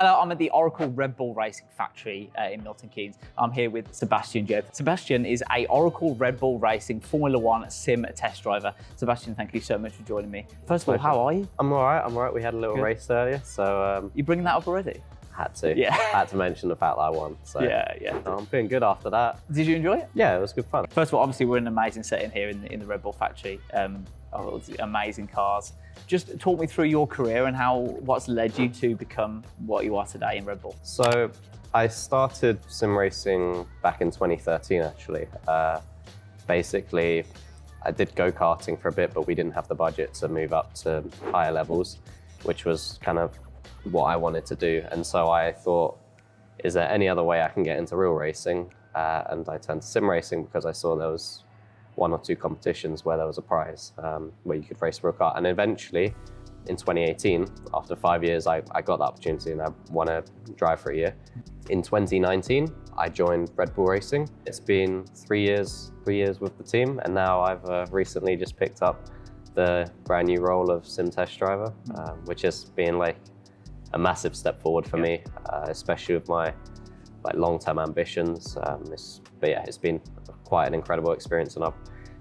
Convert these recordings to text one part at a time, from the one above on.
Hello, I'm at the Oracle Red Bull Racing Factory in Milton Keynes. I'm here with Sebastian Job. Sebastian is a Oracle Red Bull Racing Formula One sim test driver. Sebastian, thank you so much for joining me. First of all, how are you? I'm all right. We had a little race earlier, so... You bringing that up already? Had to. Yeah. Had to mention the fact that I won. So Yeah. I'm feeling good after that. Did you enjoy it? Yeah, it was good fun. First of all, obviously we're in an amazing setting here in the Red Bull Factory. Amazing cars. Just talk me through your career and what's led you to become what you are today in Red Bull. So I started sim racing back in 2013, actually. Basically, I did go-karting for a bit, but we didn't have the budget to move up to higher levels, which was kind of what I wanted to do. And so I thought, is there any other way I can get into real racing? And I turned to sim racing because I saw there was one or two competitions where there was a prize where you could race a real car. And eventually, in 2018, after 5 years, I got the opportunity and I won a drive for a year. In 2019, I joined Red Bull Racing. It's been 3 years with the team, and now I've recently just picked up the brand new role of sim test driver, which has been like a massive step forward for me, especially with my long-term ambitions. It's been quite an incredible experience, and I've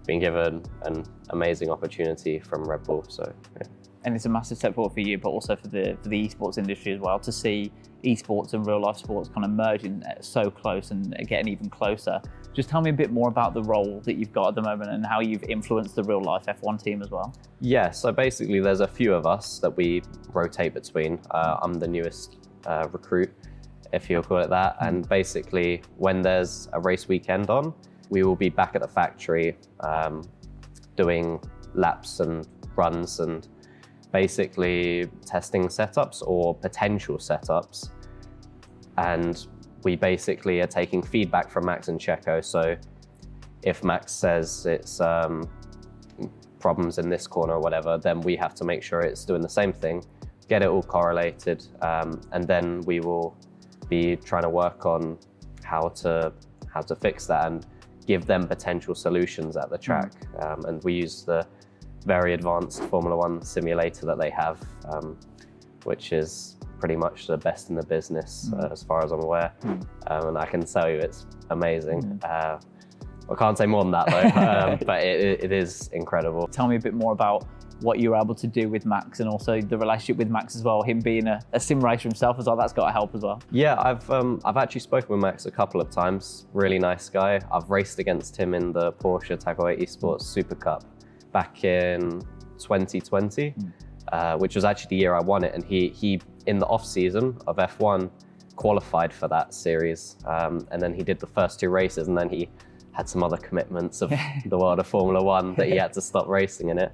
been given an amazing opportunity from Red Bull. So, yeah. And it's a massive step forward for you, but also for the esports industry as well, to see esports and real life sports kind of merging so close and getting even closer. Just tell me a bit more about the role that you've got at the moment and how you've influenced the real life F1 team as well. Yeah, so basically there's a few of us that we rotate between. I'm the newest recruit, if you'll call it that. And basically when there's a race weekend on, we will be back at the factory doing laps and runs and basically testing setups or potential setups. And we basically are taking feedback from Max and Checo. So if Max says it's problems in this corner or whatever, then we have to make sure it's doing the same thing, get it all correlated, and then we will be trying to work on how to fix that and give them potential solutions at the track. And we use the very advanced Formula One simulator that they have, which is pretty much the best in the business as far as I'm aware. And I can tell you it's amazing. I can't say more than that though, but it is incredible. Tell me a bit more about what you were able to do with Max and also the relationship with Max as well, him being a sim racer himself as well. That's got to help as well. Yeah, I've actually spoken with Max a couple of times. Really nice guy. I've raced against him in the Porsche Tagore Esports Super Cup back in 2020, which was actually the year I won it. And he in the off season of F1 qualified for that series, and then he did the first two races, and then he had some other commitments of the world of Formula One that he had to stop racing in it.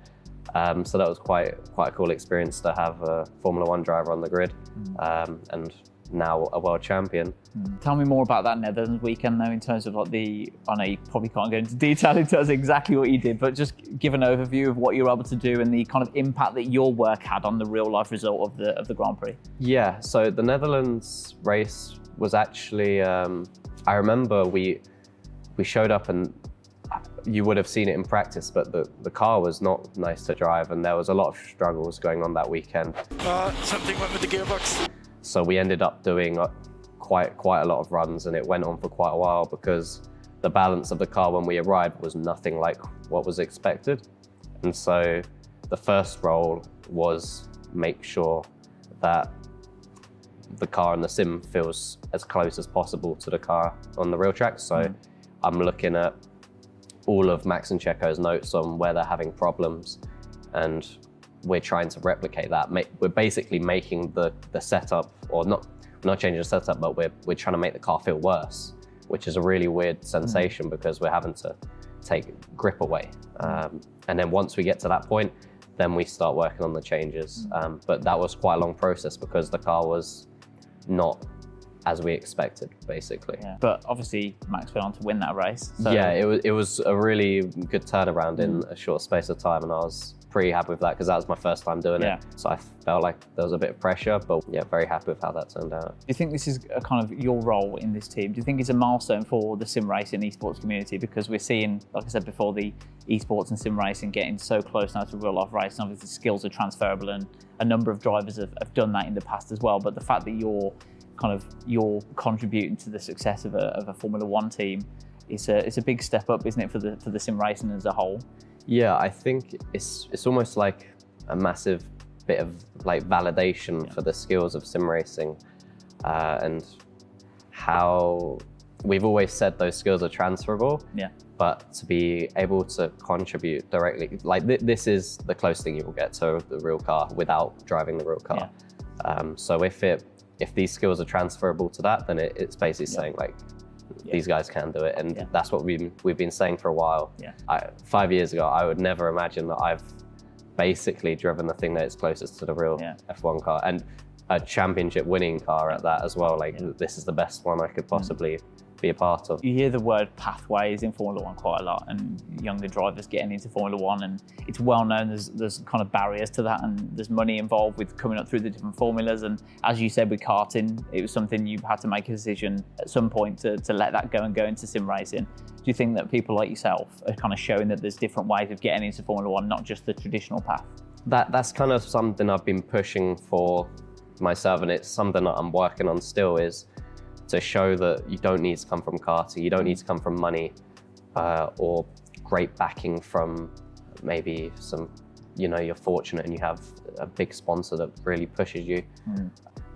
So that was quite a cool experience to have a Formula One driver on the grid, and now a world champion. Tell me more about that Netherlands weekend though, in terms of like I know you probably can't go into detail in terms of exactly what you did, but just give an overview of what you were able to do and the kind of impact that your work had on the real life result of the Grand Prix. Yeah, so the Netherlands race was actually, I remember we showed up and you would have seen it in practice, but the car was not nice to drive and there was a lot of struggles going on that weekend. Something went with the gearbox. So we ended up doing quite a lot of runs, and it went on for quite a while because the balance of the car when we arrived was nothing like what was expected. And so the first role was make sure that the car in the sim feels as close as possible to the car on the real track. So I'm looking at all of Max and Checo's notes on where they're having problems, and we're trying to replicate that. We're basically making the setup, or not changing the setup, but we're trying to make the car feel worse, which is a really weird sensation because we're having to take grip away. And then once we get to that point, then we start working on the changes. But that was quite a long process because the car was not as we expected, basically. Yeah. But obviously Max went on to win that race. So. Yeah, it was a really good turnaround in a short space of time, and I was pretty happy with that because that was my first time doing Yeah. it. So I felt like there was a bit of pressure, but yeah, very happy with how that turned out. Do you think this is a kind of your role in this team? Do you think it's a milestone for the sim racing esports community? Because we're seeing, like I said before, the esports and sim racing getting so close now to real life racing. Obviously, skills are transferable, and a number of drivers have done that in the past as well. But the fact that you're contributing to the success of a Formula One team, it's a big step up, isn't it, for the sim racing as a whole? Yeah, I think it's almost like a massive bit of like validation for the skills of sim racing, and how we've always said those skills are transferable. Yeah. But to be able to contribute directly, like this is the closest thing you will get to the real car without driving the real car. Yeah. So if these skills are transferable to that, then it's basically saying like, these guys can do it, and that's what we've been saying for a while. Yeah. 5 years ago, I would never imagine that I've basically driven the thing that is closest to the real F1 car, and a championship winning car at that as well. Like this is the best one I could possibly be a part of. You hear the word pathways in Formula One quite a lot, and younger drivers getting into Formula One, and it's well known there's kind of barriers to that, and there's money involved with coming up through the different formulas. And as you said with karting, it was something you had to make a decision at some point to let that go and go into sim racing. Do you think that people like yourself are kind of showing that there's different ways of getting into Formula One, not just the traditional path? That's kind of something I've been pushing for myself, and it's something that I'm working on still, is to show that you don't need to come from karting, you don't need to come from money or great backing from maybe some, you're fortunate and you have a big sponsor that really pushes you.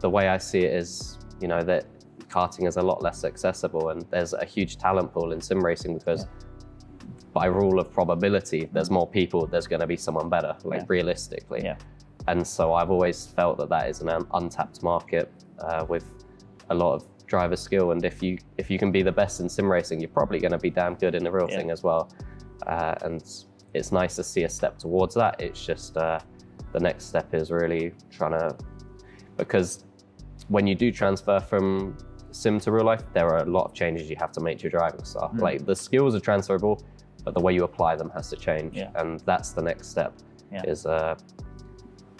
The way I see it is, that karting is a lot less accessible, and there's a huge talent pool in sim racing because by rule of probability, there's more people, there's going to be someone better, realistically. Yeah. And so I've always felt that is an untapped market with a lot of driver skill, and if you can be the best in sim racing, you're probably going to be damn good in the real thing as well. And it's nice to see a step towards that. It's just the next step is really because when you do transfer from sim to real life, there are a lot of changes you have to make to your driving style. Like the skills are transferable, but the way you apply them has to change, and that's the next step. Is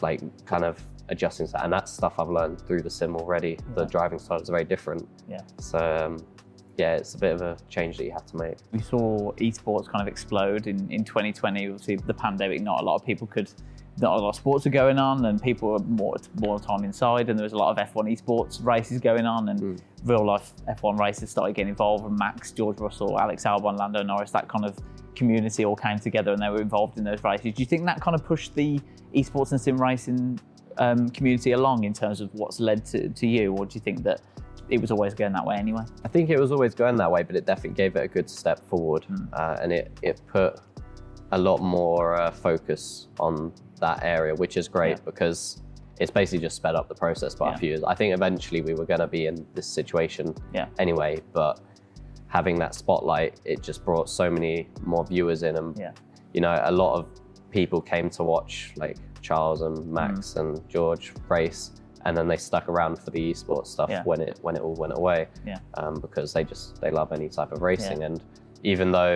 like kind of adjusting to that, and that's stuff I've learned through the sim already. The driving style is very different. So it's a bit of a change that you have to make. We saw esports kind of explode in 2020. Obviously, the pandemic, not a lot of sports were going on, and people were more time inside, and there was a lot of F1 esports races going on, and real life F1 races started getting involved, and Max, George Russell, Alex Albon, Lando Norris, that kind of community all came together and they were involved in those races. Do you think that kind of pushed the esports and sim racing community along in terms of what's led to you, or do you think that it was always going that way anyway? I think it was always going that way, but it definitely gave it a good step forward, and it put a lot more focus on that area, which is great because it's basically just sped up the process by a few years. I think eventually we were going to be in this situation anyway, but having that spotlight, it just brought so many more viewers in, and a lot of people came to watch like Charles and Max and George race, and then they stuck around for the esports stuff when it all went away, because they love any type of racing. And even though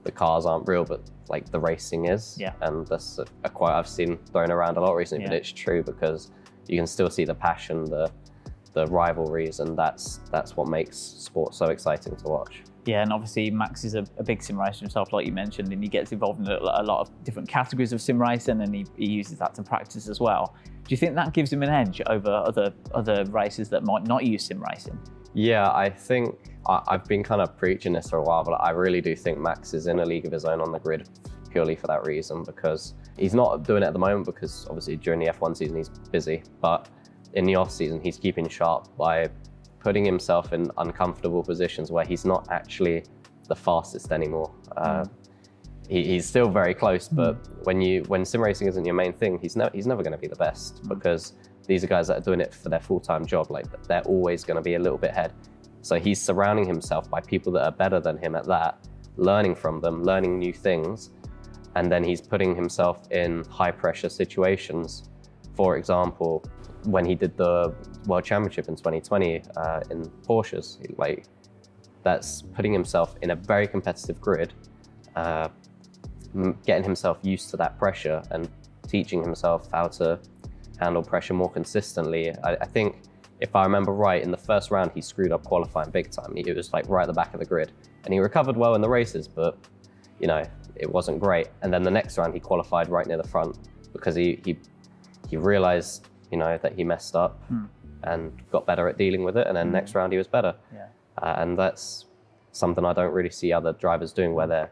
the cars aren't real, but like the racing is, and that's a quote I've seen thrown around a lot recently, but it's true because you can still see the passion, the rivalries, and that's what makes sport so exciting to watch. Yeah, and obviously Max is a big sim racer himself, like you mentioned, and he gets involved in a lot of different categories of sim racing, and he uses that to practice as well. Do you think that gives him an edge over other racers that might not use sim racing? Yeah, I think I've been kind of preaching this for a while, but I really do think Max is in a league of his own on the grid purely for that reason, because he's not doing it at the moment because obviously during the F1 season he's busy, but in the off season he's keeping sharp by putting himself in uncomfortable positions where he's not actually the fastest anymore. He's still very close, but when sim racing isn't your main thing, he's never going to be the best, because these are guys that are doing it for their full-time job. Like they're always going to be a little bit ahead. So he's surrounding himself by people that are better than him at that, learning from them, learning new things, and then he's putting himself in high-pressure situations. For example, when he did the World Championship in 2020 in Porsches, that's putting himself in a very competitive grid, getting himself used to that pressure and teaching himself how to handle pressure more consistently. I think, if I remember right, in the first round, he screwed up qualifying big time. It was like right at the back of the grid. And he recovered well in the races, but it wasn't great. And then the next round, he qualified right near the front because he realized, that he messed up and got better at dealing with it. And then next round, he was better. Yeah. And that's something I don't really see other drivers doing, where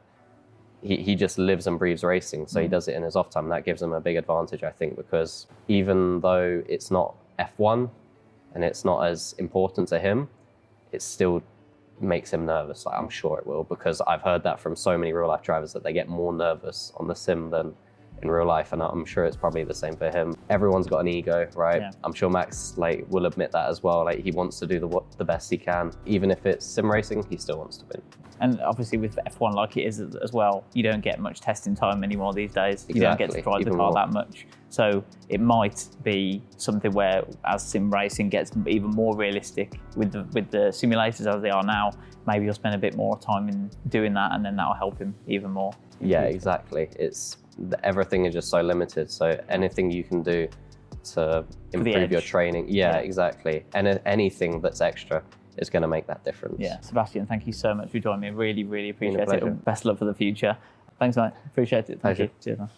he just lives and breathes racing. So he does it in his off time. And that gives him a big advantage, I think, because even though it's not F1, and it's not as important to him, it still makes him nervous. Like, I'm sure it will, because I've heard that from so many real life drivers that they get more nervous on the sim than in real life, and I'm sure it's probably the same for him. Everyone's got an ego, right? Yeah. I'm sure Max will admit that as well. He wants to do the best he can. Even if it's sim racing, he still wants to win. And obviously with F1 like it is as well, you don't get much testing time anymore these days. Exactly. You don't get to drive the car that much. So it might be something where, as sim racing gets even more realistic with the simulators as they are now, maybe you'll spend a bit more time in doing that, and then that'll help him even more. Yeah, exactly. Everything is just so limited. So anything you can do to improve your training, exactly. And anything that's extra is going to make that difference. Yeah, Sebastian, thank you so much for joining me. Really, really appreciate it. Best of luck for the future. Thanks, mate. Appreciate it. Thank you. Cheers, man.